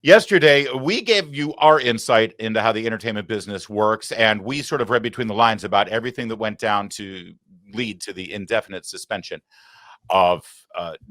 Yesterday, we gave you our insight into how the entertainment business works, and we sort of read between the lines about everything that went down to lead to the indefinite suspension of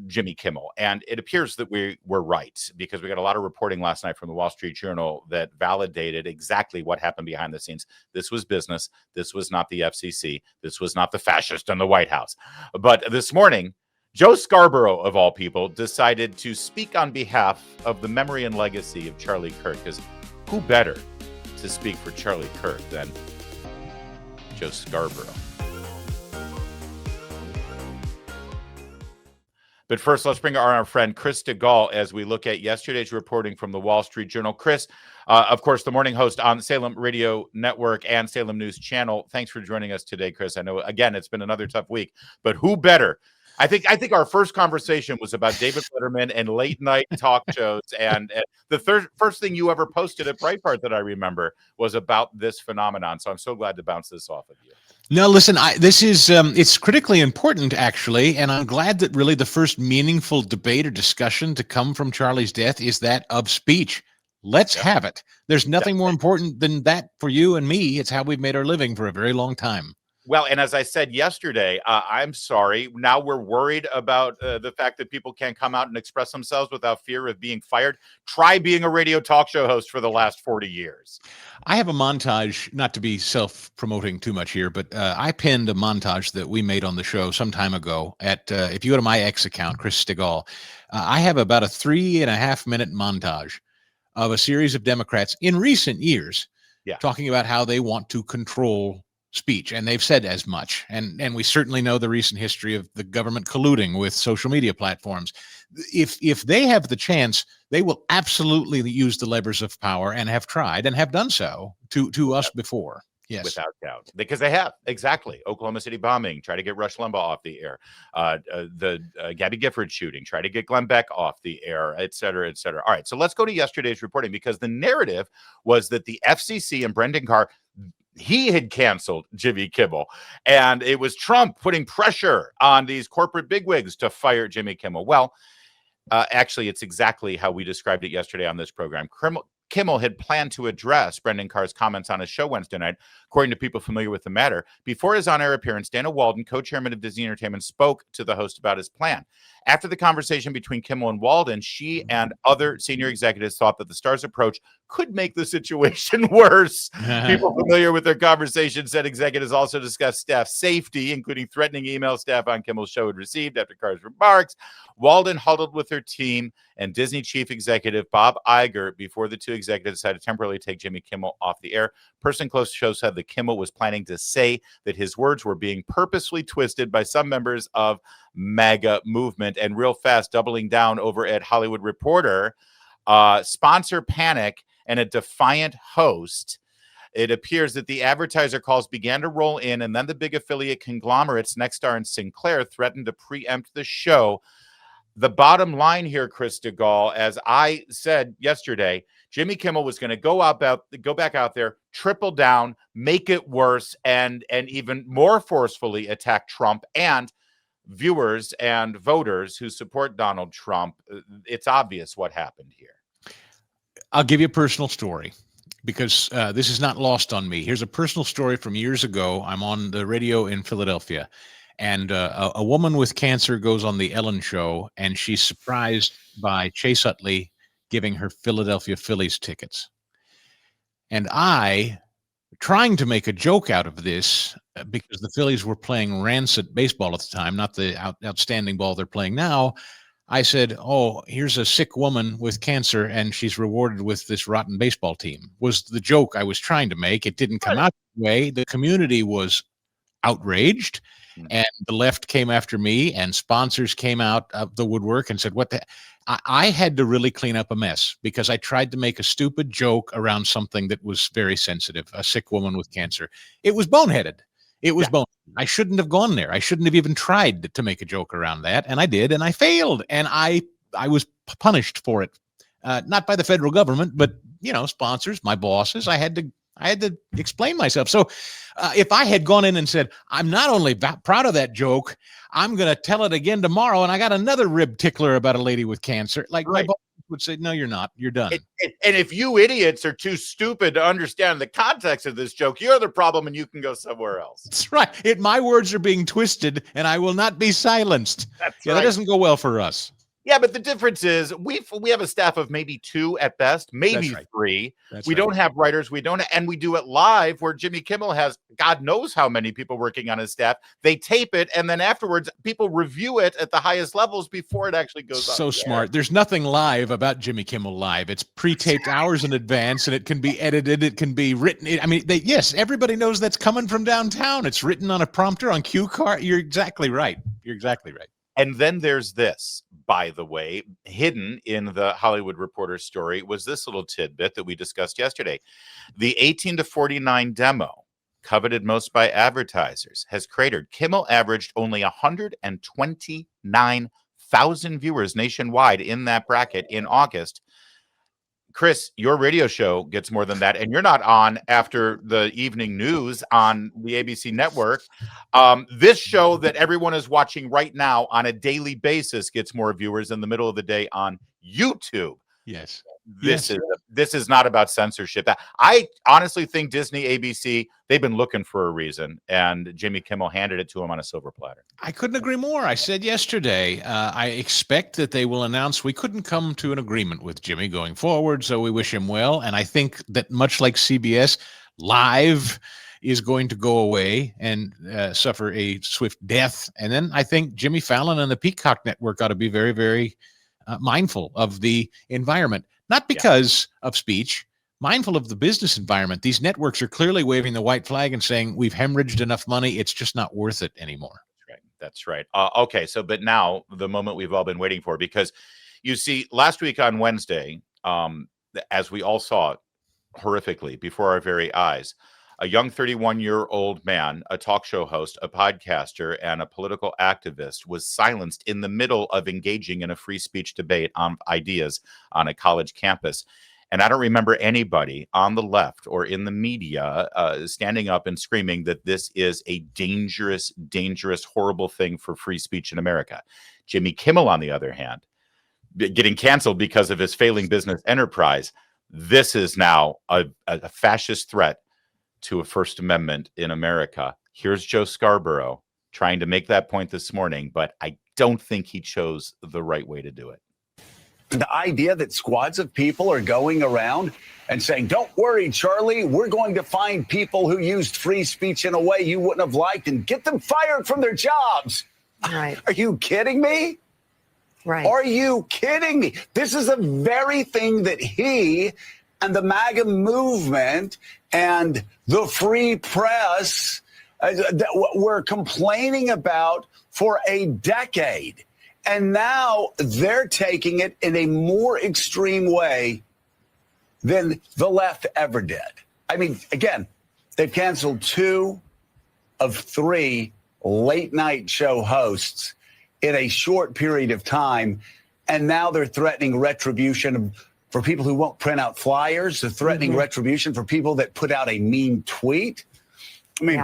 Jimmy Kimmel. And it appears that we were right, because we got a lot of reporting last night from the Wall Street Journal that validated exactly what happened behind the scenes. This was business. This was not the FCC. This was not the fascist in the White House. But this morning, Joe Scarborough, of all people, decided to speak on behalf of the memory and legacy of Charlie Kirk, because who better to speak for Charlie Kirk than Joe Scarborough? But first, let's bring our friend Chris DeGaulle as we look at yesterday's reporting from the Wall Street Journal. Chris, of course, the morning host on Salem Radio Network and Salem News Channel. Thanks for joining us today, Chris. I know, again, it's been another tough week, but who better? I think our first conversation was about David Letterman and late night talk shows. And the first thing you ever posted at Breitbart that I remember was about this phenomenon. So I'm so glad to bounce this off of you. No, listen, this is, it's critically important, actually, and I'm glad that really the first meaningful debate or discussion to come from Charlie's death is that of speech. Let's have it. There's nothing more important than that for you and me. It's how we've made our living for a very long time. Well, and as I said yesterday, I'm sorry. Now we're worried about the fact that people can't come out and express themselves without fear of being fired. Try being a radio talk show host for the last 40 years. I have a montage, not to be self-promoting too much here, but I pinned a montage that we made on the show some time ago at, if you go to my X account, Chris DeGaulle, I have about a 3.5-minute montage of a series of Democrats in recent years talking about how they want to control speech, and they've said as much, and we certainly know the recent history of the government colluding with social media platforms. If they have the chance, they will absolutely use the levers of power, and have tried and have done so to us before. Yes, without doubt, because they have. Exactly. Oklahoma City bombing, try to get Rush Limbaugh off the air. The Gabby Gifford shooting, try to get Glenn Beck off the air, et cetera, et cetera. All right, so let's go to yesterday's reporting, because the narrative was that the FCC and Brendan Carr, he had canceled Jimmy Kimmel, and it was Trump putting pressure on these corporate bigwigs to fire Jimmy Kimmel. Well, actually, it's exactly how we described it yesterday on this program. Kimmel had planned to address Brendan Carr's comments on his show Wednesday night, according to people familiar with the matter. Before his on-air appearance, Dana Walden, co-chairman of Disney Entertainment, spoke to the host about his plan. After the conversation between Kimmel and Walden, she and other senior executives thought that the star's approach could make the situation worse. People familiar with their conversation said executives also discussed staff safety, including threatening emails staff on Kimmel's show had received after Carr's remarks. Walden huddled with her team and Disney chief executive Bob Iger before the two executives decided to temporarily take Jimmy Kimmel off the air. Person close to the show said that Kimmel was planning to say that his words were being purposely twisted by some members of MAGA movement. And real fast, doubling down over at Hollywood Reporter, sponsor panic and a defiant host. It appears that the advertiser calls began to roll in, and then the big affiliate conglomerates, Nexstar and Sinclair, threatened to preempt the show. The bottom line here, Chris DeGaulle, as I said yesterday, Jimmy Kimmel was going to go back out there, triple down, make it worse, and even more forcefully attack Trump and viewers and voters who support Donald Trump. It's obvious what happened here. I'll give you a personal story, because this is not lost on me. Here's a personal story from years ago. I'm on the radio in Philadelphia, and a woman with cancer goes on the Ellen show, and she's surprised by Chase Utley giving her Philadelphia Phillies tickets. And I, trying to make a joke out of this, because the Phillies were playing rancid baseball at the time, not the outstanding ball they're playing now, I said, oh, here's a sick woman with cancer, and she's rewarded with this rotten baseball team, was the joke I was trying to make. It didn't come out that way. The community was outraged, and the left came after me, and sponsors came out of the woodwork and said, what the... I had to really clean up a mess, because I tried to make a stupid joke around something that was very sensitive, a sick woman with cancer. It was boneheaded. It was boneheaded. I shouldn't have gone there. I shouldn't have even tried to make a joke around that. And I did, and I failed. And I was punished for it. Not by the federal government, but, sponsors, my bosses. I had to explain myself. So if I had gone in and said, I'm not only proud of that joke, I'm going to tell it again tomorrow, and I got another rib tickler about a lady with cancer. Like, my boss would say, no, you're not. You're done. And if you idiots are too stupid to understand the context of this joke, you're the problem and you can go somewhere else. That's right. My words are being twisted and I will not be silenced. That's That right. doesn't go well for us. Yeah, but the difference is we have a staff of maybe 2 at best, maybe That's right. 3. That's we right. don't have writers. And we do it live where Jimmy Kimmel has God knows how many people working on his staff. They tape it. And then afterwards, people review it at the highest levels before it actually goes on. So smart. There's nothing live about Jimmy Kimmel Live. It's pre-taped hours in advance and it can be edited. It can be written. I mean, yes, everybody knows that's coming from downtown. It's written on a prompter on cue card. You're exactly right. And then there's this, by the way, hidden in the Hollywood Reporter story was this little tidbit that we discussed yesterday. The 18 to 49 demo, coveted most by advertisers, has cratered. Kimmel averaged only 129,000 viewers nationwide in that bracket in August. Chris, your radio show gets more than that, and you're not on after the evening news on the ABC network. This show that everyone is watching right now on a daily basis gets more viewers in the middle of the day on YouTube. Yes. This is not about censorship. I honestly think Disney, ABC, they've been looking for a reason, and Jimmy Kimmel handed it to him on a silver platter. I couldn't agree more. I said yesterday, I expect that they will announce we couldn't come to an agreement with Jimmy going forward, so we wish him well. And I think that much like CBS, Live is going to go away and suffer a swift death. And then I think Jimmy Fallon and the Peacock Network ought to be very, very mindful of the environment. Not because of speech, mindful of the business environment. These networks are clearly waving the white flag and saying, we've hemorrhaged enough money. It's just not worth it anymore. That's right. Okay. So, but now the moment we've all been waiting for, because you see, last week on Wednesday, as we all saw horrifically before our very eyes, a young 31-year-old man, a talk show host, a podcaster, and a political activist was silenced in the middle of engaging in a free speech debate on ideas on a college campus. And I don't remember anybody on the left or in the media standing up and screaming that this is a dangerous, dangerous, horrible thing for free speech in America. Jimmy Kimmel, on the other hand, getting canceled because of his failing business enterprise. This is now a fascist threat to a First Amendment in America. Here's Joe Scarborough trying to make that point this morning, but I don't think he chose the right way to do it. The idea that squads of people are going around and saying, don't worry, Charlie, we're going to find people who used free speech in a way you wouldn't have liked and get them fired from their jobs. Right. Are you kidding me? Right. Are you kidding me? This is the very thing that he and the MAGA movement and the free press were complaining about for a decade. And now they're taking it in a more extreme way than the left ever did. I mean, again, they've canceled 2 of 3 late night show hosts in a short period of time. And now they're threatening retribution for people who won't print out flyers. They're threatening retribution for people that put out a mean tweet. I mean,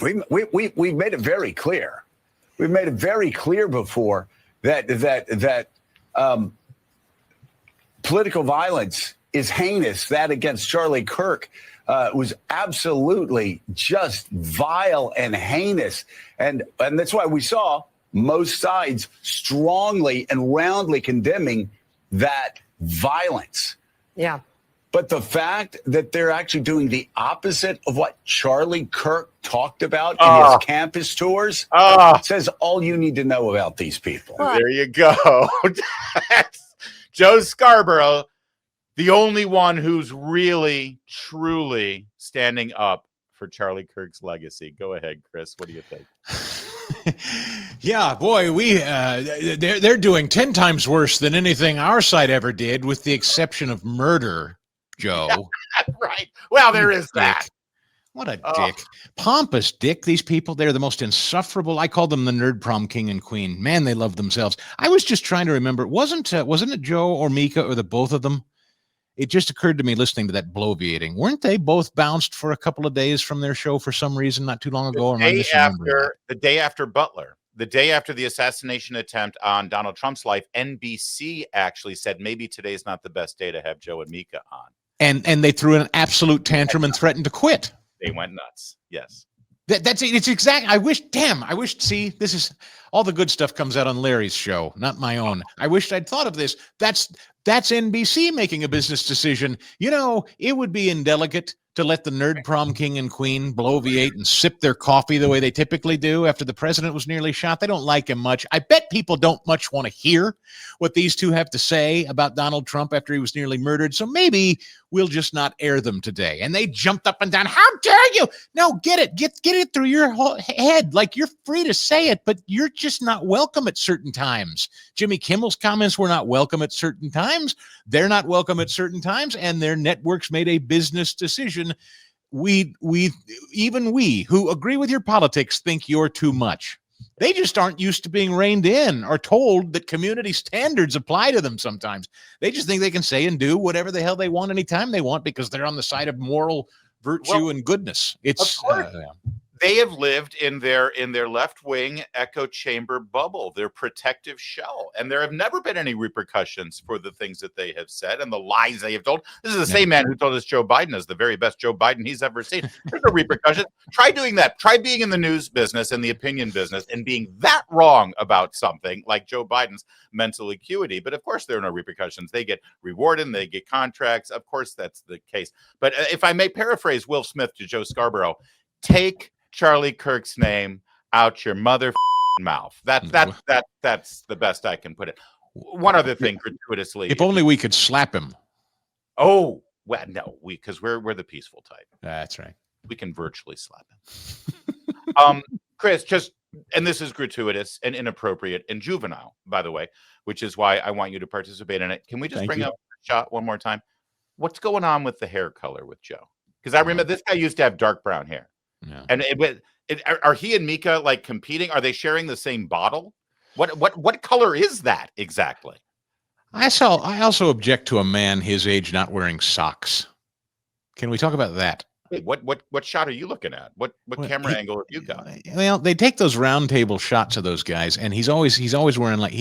we've made it very clear. We've made it very clear before that political violence is heinous. That against Charlie Kirk was absolutely just vile and heinous. And that's why we saw most sides strongly and roundly condemning that violence. Yeah. But the fact that they're actually doing the opposite of what Charlie Kirk talked about in his campus tours says all you need to know about these people. There you go. Joe Scarborough, the only one who's really, truly standing up for Charlie Kirk's legacy. Go ahead, Chris. What do you think? Yeah, boy, they're doing 10 times worse than anything our side ever did, with the exception of murder, Joe. Right. Well, there is that. What a dick. Pompous dick. These people, they're the most insufferable. I call them the nerd prom king and queen. Man, they love themselves. I was just trying to remember, wasn't it Joe or Mika or the both of them? It just occurred to me listening to that bloviating. Weren't they both bounced for a couple of days from their show for some reason not too long ago? The day after Butler. the day after the assassination attempt on Donald Trump's life, NBC actually said maybe today's not the best day to have Joe and Mika on. And they threw an absolute tantrum and threatened to quit. They went nuts. Yes. That's it. It's exact. I wish, see, this is all the good stuff comes out on Larry's show, not my own. I wished I'd thought of this. That's NBC making a business decision. You know, it would be indelicate to let the nerd prom king and queen bloviate and sip their coffee the way they typically do after the president was nearly shot. They don't like him much. I bet people don't much want to hear what these two have to say about Donald Trump after he was nearly murdered. So maybe we'll just not air them today. And they jumped up and down. How dare you? No, get it through your head. Like, you're free to say it, but you're just not welcome at certain times. Jimmy Kimmel's comments were not welcome at certain times. They're not welcome at certain times, and their networks made a business decision. We who agree with your politics think you're too much. They just aren't used to being reined in or told that community standards apply to them sometimes. They just think they can say and do whatever the hell they want anytime they want because they're on the side of moral virtue and goodness. It's they have lived in their left-wing echo chamber bubble, their protective shell, and there have never been any repercussions for the things that they have said and the lies they have told. This is the same man who told us Joe Biden is the very best Joe Biden he's ever seen. There's no repercussions. Try doing that. Try being in the news business and the opinion business and being that wrong about something like Joe Biden's mental acuity. But of course, there are no repercussions. They get rewarded and they get contracts. Of course, that's the case. But if I may paraphrase Will Smith to Joe Scarborough, take Charlie Kirk's name out your mother mouth. That's the best I can put it. One other thing, gratuitously, if only we could slap him. Oh well, no, because we're the peaceful type. That's right. We can virtually slap him. Chris, and this is gratuitous and inappropriate and juvenile, by the way, which is why I want you to participate in it. Can we just bring up the shot one more time? What's going on with the hair color with Joe? Because I remember this guy used to have dark brown hair. Yeah. And are he and Mika like competing? Are they sharing the same bottle? What color is that exactly? I also object to a man his age not wearing socks. Can we talk about that? Wait, what shot are you looking at? What camera angle have you got? Well, they take those round table shots of those guys, and he's always wearing like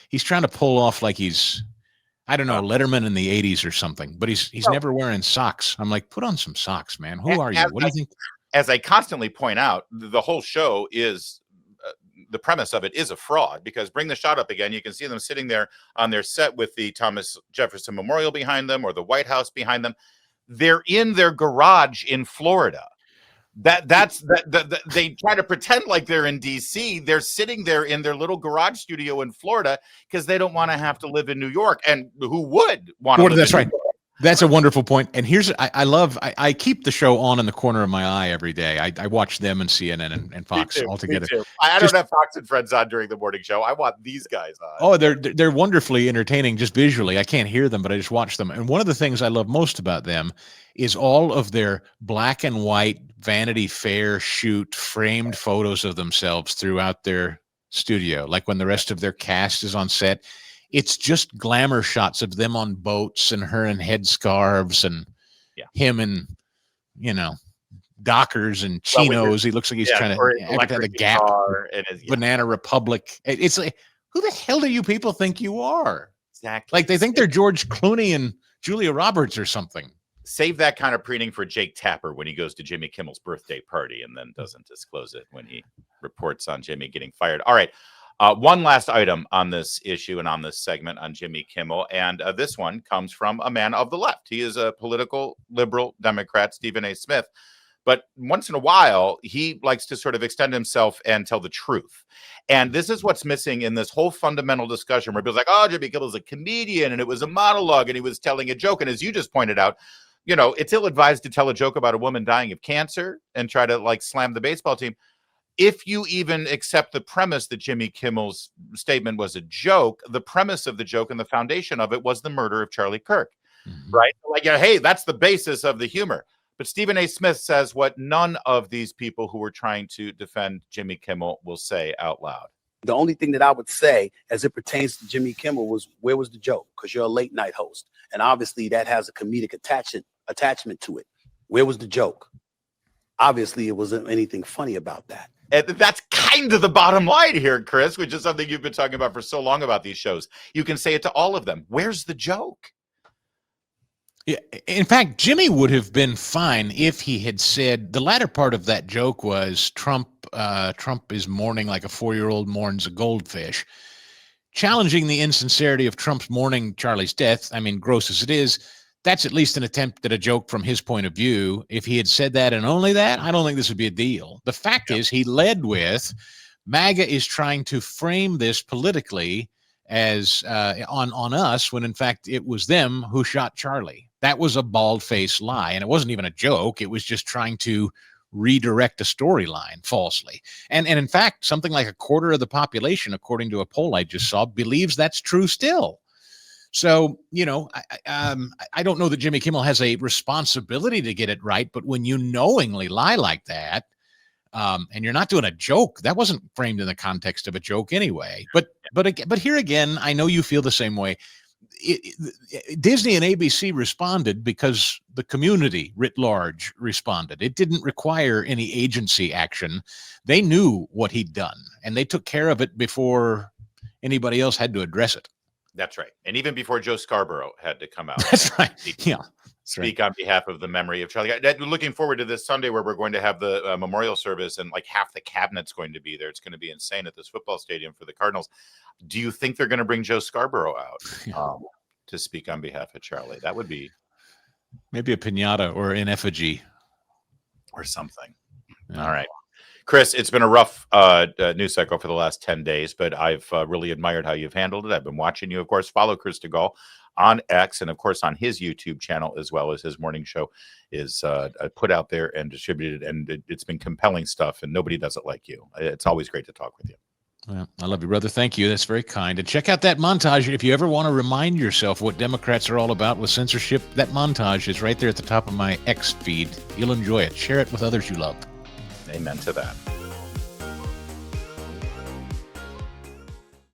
he's trying to pull off like he's, I don't know, Letterman in the 80s or something, but he's never wearing socks. I'm like, put on some socks, man. Who are you? What do you think? As I constantly point out, the whole show is the premise of it is a fraud, because bring the shot up again. You can see them sitting there on their set with the Thomas Jefferson Memorial behind them or the White House behind them. They're in their garage in Florida. They try to pretend like they're in DC. They're sitting there in their little garage studio in Florida because they don't want to have to live in New York. And who would want to live that's in right. New York? That's a wonderful point. And here's, I keep the show on in the corner of my eye every day. I watch them and CNN and Fox all together. I don't have Fox and Friends on during the morning show. I want these guys on. Oh, they're wonderfully entertaining just visually. I can't hear them, but I just watch them. And one of the things I love most about them is all of their black and white Vanity Fair shoot framed photos of themselves throughout their studio. Like when the rest of their cast is on set, it's just glamour shots of them on boats and her in headscarves and him in, Dockers and chinos. He looks like he's trying to have the Gap, Banana Republic. It's like, who the hell do you people think you are? Exactly. Like they think they're George Clooney and Julia Roberts or something. Save that kind of preening for Jake Tapper when he goes to Jimmy Kimmel's birthday party and then doesn't disclose it when he reports on Jimmy getting fired. All right. One last item on this issue and on this segment on Jimmy Kimmel. And this one comes from a man of the left. He is a political liberal Democrat, Stephen A. Smith. But once in a while, he likes to sort of extend himself and tell the truth. And this is what's missing in this whole fundamental discussion where people's like, oh, Jimmy Kimmel's a comedian and it was a monologue and he was telling a joke. And as you just pointed out, it's ill-advised to tell a joke about a woman dying of cancer and try to like slam the baseball team. If you even accept the premise that Jimmy Kimmel's statement was a joke, the premise of the joke and the foundation of it was the murder of Charlie Kirk, right? Like, hey, that's the basis of the humor. But Stephen A. Smith says what none of these people who were trying to defend Jimmy Kimmel will say out loud. The only thing that I would say as it pertains to Jimmy Kimmel was, where was the joke? Because you're a late night host. And obviously that has a comedic attachment to it. Where was the joke? Obviously, it wasn't anything funny about that. And that's kind of the bottom line here, Chris, which is something you've been talking about for so long about these shows. You can say it to all of them. Where's the joke? Yeah, in fact, Jimmy would have been fine if he had said the latter part of that joke was Trump is mourning like a 4-year-old mourns a goldfish, challenging the insincerity of Trump's mourning Charlie's death. I mean, gross as it is, that's at least an attempt at a joke from his point of view. If he had said that and only that, I don't think this would be a deal. The fact is, he led with MAGA is trying to frame this politically as on us, when in fact it was them who shot Charlie. That was a bald-faced lie, and it wasn't even a joke. It was just trying to redirect a storyline falsely. And in fact, something like a quarter of the population, according to a poll I just saw, believes that's true still. So, you know, I don't know that Jimmy Kimmel has a responsibility to get it right, but when you knowingly lie like that, and you're not doing a joke, that wasn't framed in the context of a joke anyway. But here again, I know you feel the same way. Disney and ABC responded because the community writ large responded. It didn't require any agency action. They knew what he'd done, and they took care of it before anybody else had to address it. That's right. And even before Joe Scarborough had to come out. That's right. Yeah. Speak on behalf of the memory of Charlie. Looking forward to this Sunday where we're going to have the memorial service, and like half the cabinet's going to be there. It's going to be insane at this football stadium for the Cardinals. Do you think they're going to bring Joe Scarborough out to speak on behalf of Charlie? That would be maybe a piñata or an effigy or something. Yeah. All right. Chris, it's been a rough news cycle for the last 10 days, but I've really admired how you've handled it. I've been watching you. Of course, follow Chris DeGaulle on X, and of course on his YouTube channel, as well as his morning show is put out there and distributed, and it's been compelling stuff, and nobody does it like you. It's always great to talk with you. Well, I love you, brother. Thank you. That's very kind. And check out that montage. If you ever want to remind yourself what Democrats are all about with censorship, that montage is right there at the top of my X feed. You'll enjoy it. Share it with others you love. Amen to that.